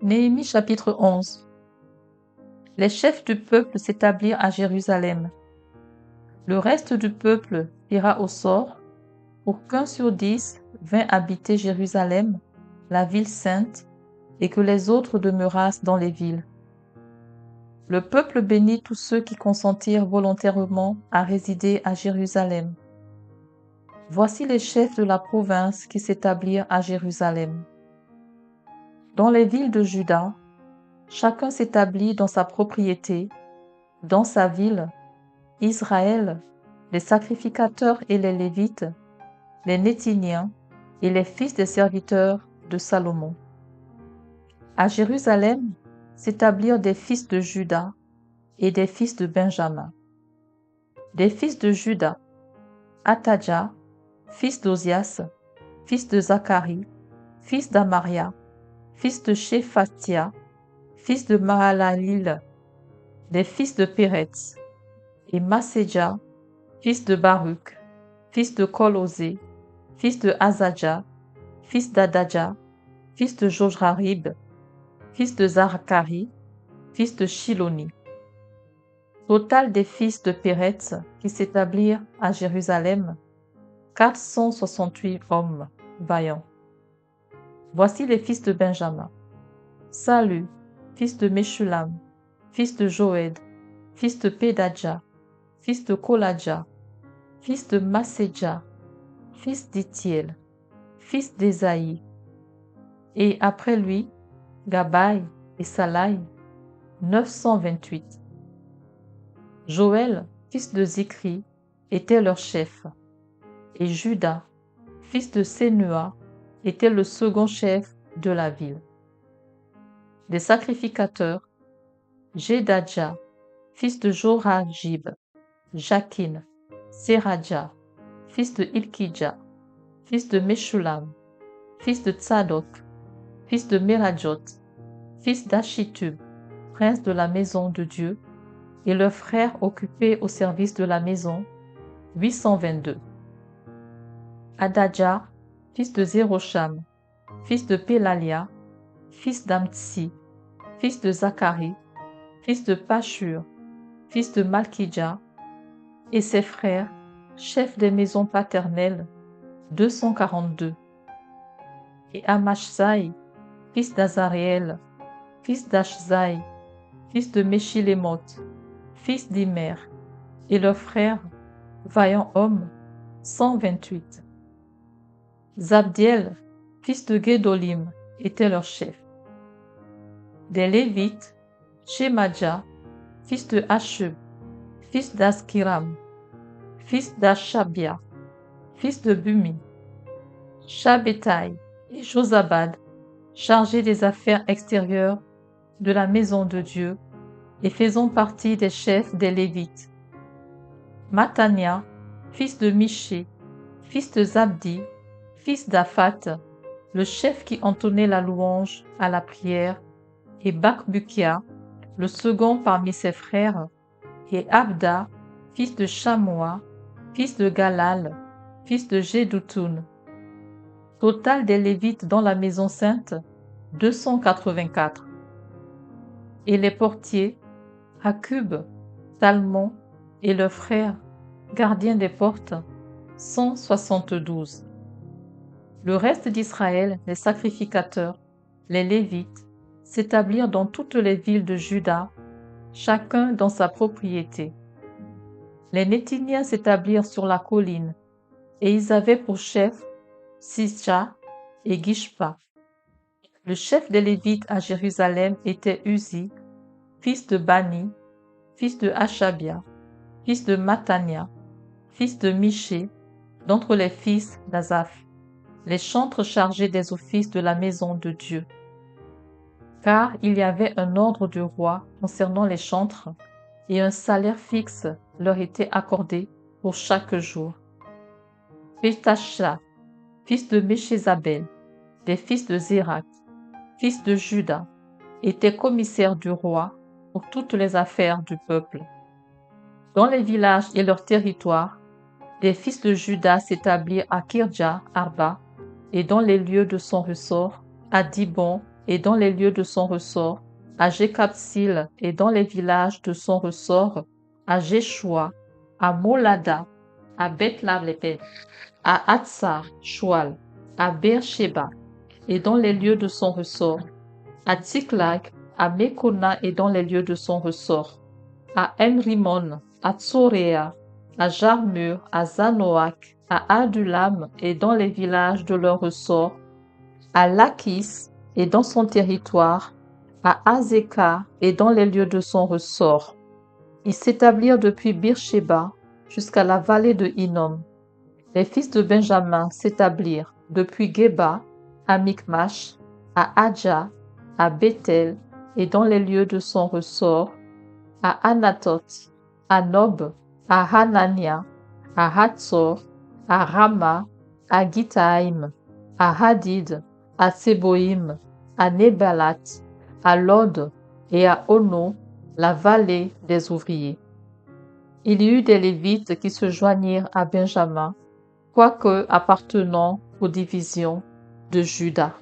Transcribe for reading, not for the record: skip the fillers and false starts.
Néhémie chapitre 11. Les chefs du peuple s'établirent à Jérusalem. Le reste du peuple tira au sort pour qu'un sur 10 vînt habiter Jérusalem, la ville sainte, et que les autres demeurassent dans les villes. Le peuple bénit tous ceux qui consentirent volontairement à résider à Jérusalem. Voici les chefs de la province qui s'établirent à Jérusalem. Dans les villes de Juda, chacun s'établit dans sa propriété, dans sa ville. Israël, les sacrificateurs et les Lévites, les Néthiniens et les fils des serviteurs de Salomon. À Jérusalem s'établirent des fils de Juda et des fils de Benjamin. Des fils de Juda, Atadja, fils d'Ozias, fils de Zacharie, fils d'Amaria, fils de Shéphatia, fils de Mahalalil, des fils de Péretz, et Masséja, fils de Baruch, fils de Kolosé, fils de Azadja, fils d'Adadja, fils de Jojrarib, fils de Zacharie, fils de Shiloni. Total des fils de Péretz qui s'établirent à Jérusalem, 468 hommes vaillants. Voici les fils de Benjamin. Salu, fils de Meshulam, fils de Joed, fils de Pédadja, fils de Koladja, fils de Masséja, fils d'Ithiel, fils d'Ésaïe. Et après lui, Gabaï et Salaï, 928. Joël, fils de Zikri, était leur chef, et Juda, fils de Sénua, était le second chef de la ville. Des sacrificateurs, Jedadja, fils de Jorajib, Jakin, Seradja, fils de Ilkidja, fils de Meshulam, fils de Tsadok, fils de Merajot, fils d'Achitub, prince de la maison de Dieu, et leurs frères occupés au service de la maison, 822. Adadja, fils de Zérocham, fils de Pélalia, fils d'Amtsi, fils de Zacharie, fils de Pashur, fils de Malkidja, et ses frères, chefs des maisons paternelles, 242. Et Amashsaï, fils d'Azariel, fils d'Ashzaï, fils de Meshilémoth, fils d'Imer, et leurs frères, vaillants hommes, 128. Zabdiel, fils de Guédolim, était leur chef. Des Lévites, Shemadja, fils de Hashub, fils d'Askiram, fils d'Ashabia, fils de Bumi, Shabbethai et Josabad, chargés des affaires extérieures de la maison de Dieu et faisant partie des chefs des Lévites. Matania, fils de Miché, fils de Zabdi, fils d'Aphat, le chef qui entonnait la louange à la prière, et Bakbukia, le second parmi ses frères, et Abda, fils de Shamoua, fils de Galal, fils de Jeduthun. Total des Lévites dans la maison sainte, 284. Et les portiers, Akub, Talmon et leurs frères, gardiens des portes, 172. Le reste d'Israël, les sacrificateurs, les Lévites, s'établirent dans toutes les villes de Juda, chacun dans sa propriété. Les Néthiniens s'établirent sur la colline, et ils avaient pour chef Sisja et Gishpa. Le chef des Lévites à Jérusalem était Uzi, fils de Bani, fils de Hashabia, fils de Matania, fils de Miché, d'entre les fils d'Azaph, les chantres chargés des offices de la maison de Dieu. Car il y avait un ordre du roi concernant les chantres, et un salaire fixe leur était accordé pour chaque jour. Pétasha, fils de Méchézabel, des fils de Zérak, fils de Juda, était commissaire du roi pour toutes les affaires du peuple. Dans les villages et leurs territoires, les fils de Juda s'établirent à Kirja Arba et dans les lieux de son ressort, à Dibon et dans les lieux de son ressort, à Jécapsil et dans les villages de son ressort, à Jéchoua, à Molada, à Beth-Lavlepet, à Hatsar, Choual, à Beersheba et dans les lieux de son ressort, à Tsiklag, à Mekona et dans les lieux de son ressort, à Enrimon, à Tsoréa, à Jarmur, à Zanoach, à Adulam et dans les villages de leur ressort, à Lachis et dans son territoire, à Azekah et dans les lieux de son ressort. Ils s'établirent depuis Beersheba jusqu'à la vallée de Hinnom. Les fils de Benjamin s'établirent depuis Geba, à Michmash, à Adja, à Bethel et dans les lieux de son ressort, à Anatoth, à Nob, à Hanania, à Hatzor, à Rama, à Gitaïm, à Hadid, à Seboïm, à Nebalat, à Lod et à Ono, la vallée des ouvriers. Il y eut des Lévites qui se joignirent à Benjamin, quoique appartenant aux divisions de Juda.